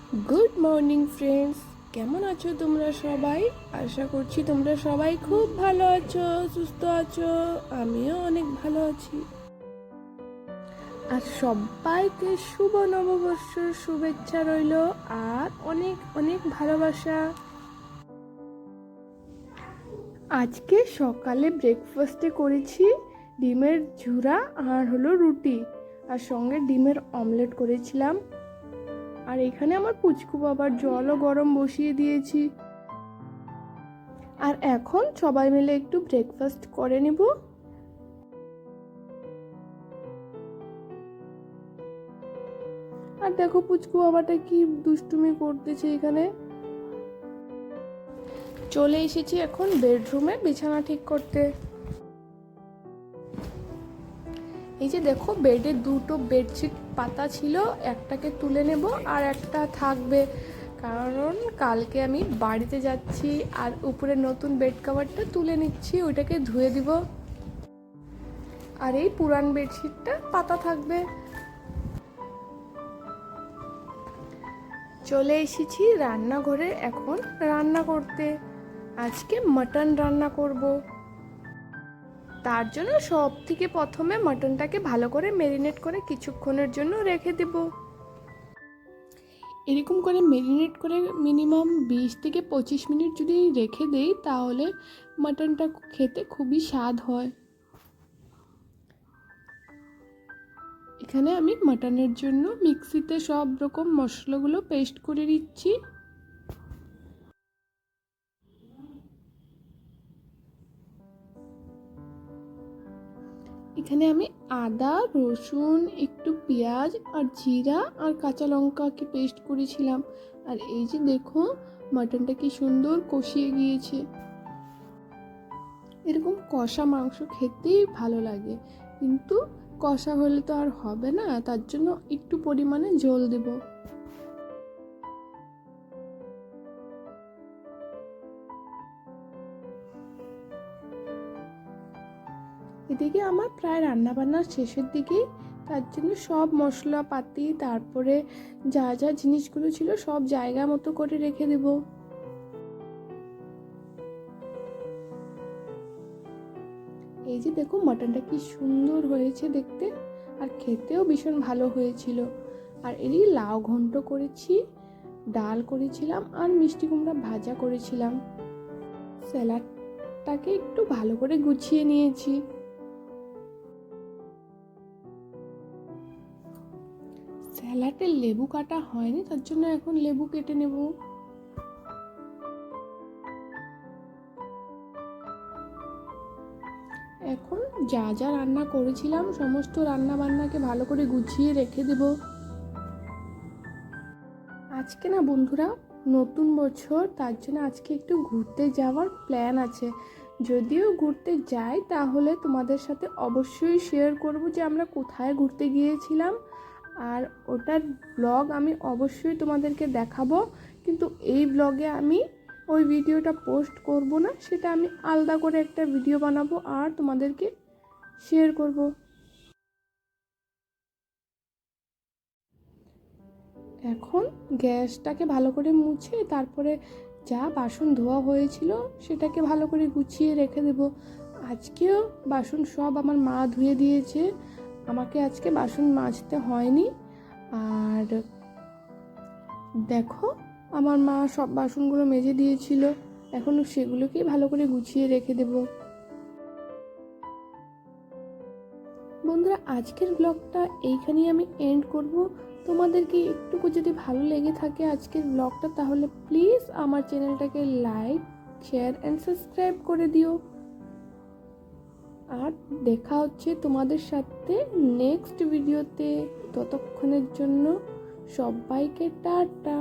Good morning friends, কেমন আছো তোমরা সবাই? আশা করছি তোমরা সবাই খুব ভালো আছো, সুস্থ আছো। আমিও অনেক ভালো আছি। আর সবাইকে শুভ নববর্ষের শুভেচ্ছা রইল, আর অনেক অনেক ভালোবাসা। আজকে সকালে ব্রেকফাস্টে করেছি ডিমের ঝুরা আর হলো রুটি, আর সঙ্গে ডিমের অমলেট করেছিলাম। আর এখানে আমার পুচকু বাবার জলও গরম বসিয়ে দিয়েছি। আর এখন সবাই মিলে একটু ব্রেকফাস্ট করে নিব। আর দেখো পুচকু বাবাটা কি দুষ্টুমি করতেছে এখানে। চলে এসেছি এখন বেডরুমে বিছানা ঠিক করতে। এই যে দেখো, বেডে দুটো বেডশিট পাতা ছিল, একটাকে তুলে নেব আর একটা থাকবে, কারণ কালকে আমি বাড়িতে যাচ্ছি। আর উপরে নতুন বেড কভারটা তুলে নিচ্ছি, ওইটাকে ধুয়ে দিব। আর এই পুরান বেডশিটটা পাতা থাকবে। চলে এসেছি রান্নাঘরে এখন রান্না করতে। আজকে মাটন রান্না করব। তার জন্য সব থেকে প্রথমে মাটনটাকে ভালো করে ম্যারিনেট করে কিছুক্ষণের জন্য রেখে দেব। এরকম করে ম্যারিনেট করে মিনিমাম 20 থেকে 25 মিনিট যদি রেখে দেই, তাহলে মাটনটা খেতে খুবই স্বাদ হয়। এখানে আমি মাটনের জন্য মিক্সিতে সব রকম মশলাগুলো পেস্ট করে নিচ্ছি। এখানে আমি আদা, রসুন, একটু পেঁয়াজ আর জিরা আর কাঁচা লঙ্কাকে পেস্ট করেছিলাম। আর এই যে দেখো, মাটনটা কি সুন্দর কষিয়ে গিয়েছে। এরকম কষা মাংস খেতেই ভালো লাগে, কিন্তু কষা হলে তো আর হবে না, তার জন্য একটু পরিমাণে জল দেব। এদিকে আমার প্রায় রান্নাবান্নার শেষের দিকে, তার জন্য সব মশলাপাতি তারপরে যা যা জিনিসগুলো ছিল সব জায়গা মতো করে রেখে দেব। এই যে দেখো, মাটনটা কি সুন্দর হয়েছে দেখতে, আর খেতেও ভীষণ ভালো হয়েছিল। আর এদিকে লাউ ঘন্ট করেছি, ডাল করেছিলাম আর মিষ্টি কুমড়া ভাজা করেছিলাম। স্যালাডটাকে একটু ভালো করে গুছিয়ে নিয়েছি। স্যালাডে লেবু কাটা হয়নি, তার জন্য এখন লেবু কেটে নেব। এখন যা যা রান্না করেছিলাম সমস্ত রান্না বান্নাকে ভালো করে গুছিয়ে রেখে দেব। আজকে না বন্ধুরা, নতুন বছর, তার জন্য আজকে একটু ঘুরতে যাওয়ার প্ল্যান আছে। যদিও ঘুরতে যাই, তাহলে তোমাদের সাথে অবশ্যই শেয়ার করব যে আমরা কোথায় ঘুরতে গিয়েছিলাম। আর ওটার ব্লগ আমি অবশ্যই তোমাদেরকে দেখাবো, কিন্তু এই ব্লগে আমি ওই ভিডিওটা পোস্ট করব না, সেটা আমি আলাদা করে একটা ভিডিও বানাবো আর তোমাদেরকে শেয়ার করব। এখন গ্যাসটাকে ভালো করে মুছে তারপরে যা বাসন ধোয়া হয়েছিল সেটাকে ভালো করে গুছিয়ে রেখে দেব। আজকেও বাসন সব আমার মা ধুয়ে দিয়েছে, আমাকে আজকে বাসন মাজতে হয়নি। আর দেখো, আমার মা সব বাসনগুলো মেজে দিয়েছিল, এখন সেগুলোকেই ভালো করে গুছিয়ে রেখে দেব। বন্ধুরা, আজকের ব্লগটা এইখানেই আমি এন্ড করব। তোমাদেরকে একটুকু যদি ভালো লেগে থাকে আজকের ব্লগটা, তাহলে প্লিজ আমার চ্যানেলটাকে লাইক, শেয়ার অ্যান্ড সাবস্ক্রাইব করে দিও। আর দেখা হচ্ছে তোমাদের সাথে নেক্সট ভিডিওতে। ততক্ষণের জন্য সবাইকে টাটা।